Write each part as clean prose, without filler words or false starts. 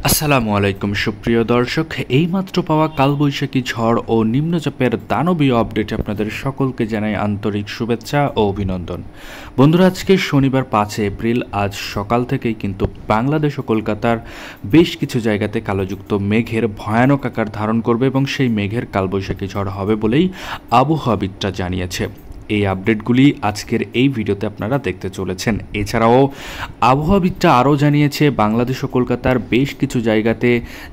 আসসালামু আলাইকুম সুপ্রিয় দর্শক, এইমাত্র পাওয়া কালবৈশাখী ঝড় ও নিম্নচাপের দানবীয় আপডেটে আপনাদের সকলকে জানাই আন্তরিক শুভেচ্ছা ও অভিনন্দন। বন্ধুরা, আজকে শনিবার 5 এপ্রিল, আজ সকাল থেকেই কিন্তু বাংলাদেশ ও কলকাতার বেশ কিছু জায়গাতে কালোযুক্ত মেঘের ভয়ানক আকার ধারণ করবে এবং সেই মেঘের কালবৈশাখী ঝড় হবে বলেই আবহাওয়াবিদরা জানিয়েছে। এই আপডেটগুলি আজকের এই ভিডিওতে আপনারা দেখতে চলেছেন। এছাড়াও আবহাওয়াবিদরা আরও জানিয়েছে বাংলাদেশ ও কলকাতার বেশ কিছু জায়গাতে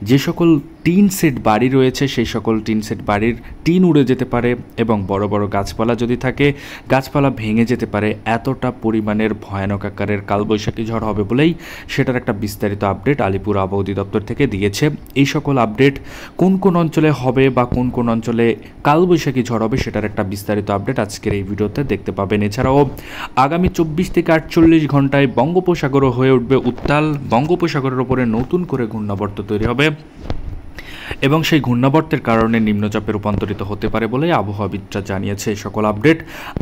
যে সকল টিন সেট বাড়ি রয়েছে সেই সকল টিন সেট বাড়ির টিন উড়ে যেতে পারে এবং বড় বড় গাছপালা যদি থাকে গাছপালা ভেঙে যেতে পারে। এতটা পরিমাণের ভয়ানক আকারের কালবৈশাখী ঝড় হবে বলেই সেটার একটা বিস্তারিত আপডেট আলিপুর আবহাওয়া অধিদপ্তর থেকে দিয়েছে। এই সকল আপডেট কোন কোন অঞ্চলে হবে বা কোন কোন অঞ্চলে কালবৈশাখী ঝড় হবে সেটার একটা বিস্তারিত আপডেট আজকের এই ভিডিওতে দেখতে পাবেন। এছাড়াও আগামী 24 থেকে 48 ঘন্টায় বঙ্গোপসাগরও হয়ে উঠবে উত্তাল। বঙ্গোপসাগরের ওপরে নতুন করে ঘূর্ণাবর্ত তৈরি হবে এবং সেই ঘূর্ণাবর্তের কারণে নিম্নচাপে রূপান্তরিত হতে পারে বলে আবহাওয়াবিদরা জানিয়েছে। সকল আপডেট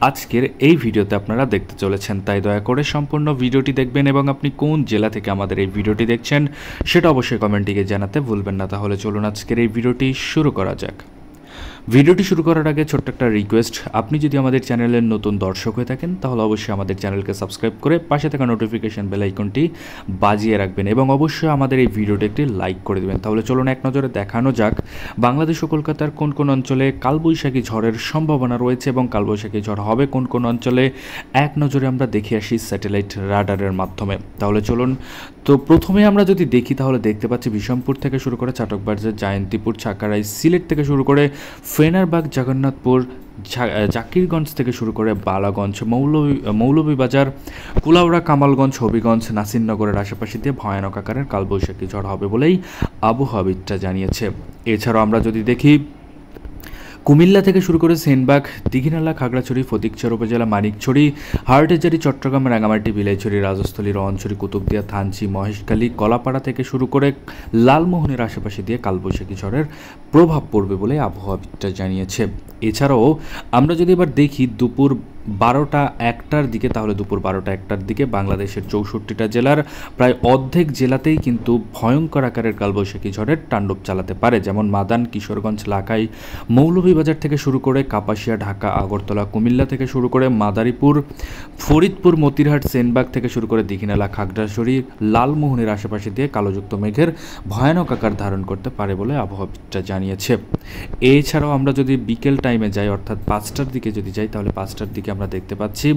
আজকের এই ভিডিওতে আপনারা দেখতে চলেছেন, তাই দয়া করে সম্পূর্ণ ভিডিওটি দেখবেন এবং আপনি কোন জেলা থেকে আমাদের এই ভিডিওটি দেখছেন সেটা অবশ্যই কমেন্টে জানাতে ভুলবেন না। তাহলে চলুন আজকের এই ভিডিওটি শুরু করা যাক। ভিডিওটি শুরু করার আগে ছোট্ট একটা রিকোয়েস্ট, আপনি যদি আমাদের চ্যানেলের নতুন দর্শক হয়ে থাকেন তাহলে অবশ্যই আমাদের চ্যানেলকে সাবস্ক্রাইব করে পাশে থাকা নোটিফিকেশন বেল আইকনটি বাজিয়ে রাখবেন এবং অবশ্যই আমাদের এই ভিডিওটি একটি লাইক করে দেবেন। তাহলে চলুন এক নজরে দেখানো যাক বাংলাদেশ ও কলকাতার কোন কোন অঞ্চলে কালবৈশাখী ঝড়ের সম্ভাবনা রয়েছে এবং কালবৈশাখী ঝড় হবে কোন কোন অঞ্চলে, এক নজরে আমরা দেখে আসি স্যাটেলাইট রাডারের মাধ্যমে। তাহলে চলুন, তো প্রথমে আমরা যদি দেখি তাহলে দেখতে পাচ্ছি বিশমপুর থেকে শুরু করে চাটকবাজার, জায়ন্তীপুর, ছাকারাই, সিলেট থেকে শুরু করে ফেনারবাগ, জগন্নাথপুর, জাকিরগঞ্জ থেকে শুরু করে বালাগঞ্জ, মৌলভীবাজার, কুলাউড়া, কামালগঞ্জ, হবিগঞ্জ, নাসিরনগরের আশেপাশে দিয়ে ভয়ানক আকারের কালবৈশাখী ঝড় হবে বলেই আবহাওয়াবিদরা জানিয়েছে। এছাড়াও আমরা যদি দেখি কুমিল্লা থেকে শুরু করে সেনবাগ, দীঘিনালা, খাগড়াছড়ি, ফটিকছড়ি উপজেলা, মানিকছড়ি, হাটহাজারী, চট্টগ্রাম, রাঙামাটি, বিলাইছড়ি, রাজস্থলী, রওয়ানছড়ি, কুতুবদিয়া, থানচি, মহেশখালী, কলাপাড়া থেকে শুরু করে লালমোহনের আশেপাশে দিয়ে কালবৈশাখী ঝড়ের প্রভাব পড়বে বলে আবহাওয়াবিদরা জানিয়েছে। এছাড়াও আমরা যদি এবার দেখি দুপুর 12টা-1টার দিকে, তাহলে দুপুর 12টা-1টার দিকে বাংলাদেশের 64টা জেলার প্রায় অর্ধেক জেলাতেই কিন্তু ভয়ঙ্কর আকারের কালবৈশাখী ঝড়ের তাণ্ডব চালাতে পারে, যেমন মাদান, কিশোরগঞ্জ, লাখাই, মৌলভীবাজার থেকে শুরু করে কাপাসিয়া, ঢাকা, আগরতলা, কুমিল্লা থেকে শুরু করে মাদারীপুর, ফরিদপুর, মতিরহাট, সেনবাগ থেকে শুরু করে দীঘিনালা, খাগড়াছড়ি, লালমোহনের আশেপাশে দিয়ে কালোযুক্ত মেঘের ভয়ানক আকার ধারণ করতে পারে বলে আবহাওয়াবিদরা জানিয়েছে। এছাড়াও আমরা যদি বিকেল টাইমে যাই অর্থাৎ 5টার দিকে যদি যাই তাহলে 5টার দিকে আমরা দেখতে পাচ্ছি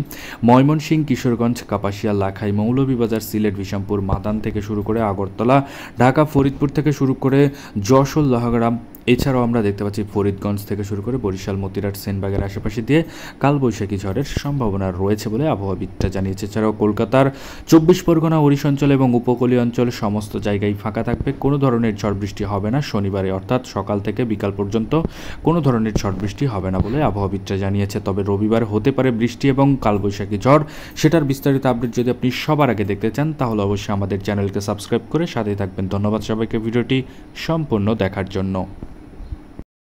ময়মনসিংহ, কিশোরগঞ্জ, কাপাসিয়া, লাখাই, মৌলভীবাজার, সিলেট, বিশমপুর, মাদান থেকে শুরু করে আগরতলা, ঢাকা, ফরিদপুর থেকে শুরু করে যশোর, লোহাগ্রাম, এছাড়াও আমরা দেখতে পাচ্ছি ফরিদগঞ্জ থেকে শুরু করে বরিশাল, মতিরাট, সেনবাগের আশেপাশে দিয়ে কালবৈশাখী ঝড়ের সম্ভাবনা রয়েছে বলে আবহাওয়াবিদরা জানিয়েছে। এছাড়াও কলকাতার 24 পরগনা, ওড়িশা অঞ্চল এবং উপকূলীয় অঞ্চল সমস্ত জায়গায় ফাঁকা থাকবে, কোনো ধরনের ঝড় বৃষ্টি হবে না। শনিবারে অর্থাৎ সকাল থেকে বিকাল পর্যন্ত কোনো ধরনের ঝড় বৃষ্টি হবে না বলে আবহাওয়াবিদরা জানিয়েছে। তবে রবিবার হতে পারে বৃষ্টি এবং কালবৈশাখী ঝড়, সেটার বিস্তারিত আপডেট যদি আপনি সবার আগে দেখতে চান তাহলে অবশ্যই আমাদের চ্যানেলকে সাবস্ক্রাইব করে সাথেই থাকবেন। ধন্যবাদ সবাইকে ভিডিওটি সম্পূর্ণ দেখার জন্য।